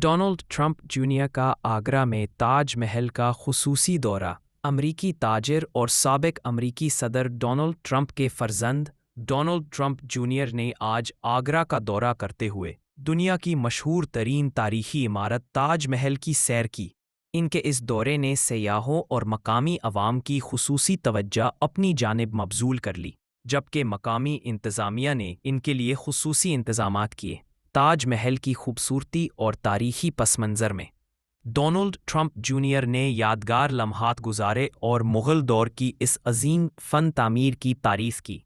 Donald Trump junior کا آگرہ میں تاج محل کا خصوصی دورہ۔ امریکی تاجر اور سابق امریکی صدر ڈونلڈ ٹرمپ کے فرزند ڈونلڈ ٹرمپ جونیئر نے آج آگرہ کا دورہ کرتے ہوئے دنیا کی مشہور ترین تاریخی عمارت تاج محل کی سیر کی۔ ان کے اس دورے نے سیاحوں اور مقامی عوام کی خصوصی توجہ اپنی جانب مبذول کر لی، جبکہ مقامی انتظامیہ نے ان کے لیے خصوصی انتظامات کیے۔ تاج محل کی خوبصورتی اور تاریخی پس منظر میں ڈونلڈ ٹرمپ جونیئر نے یادگار لمحات گزارے اور مغل دور کی اس عظیم فن تعمیر کی تعریف کی۔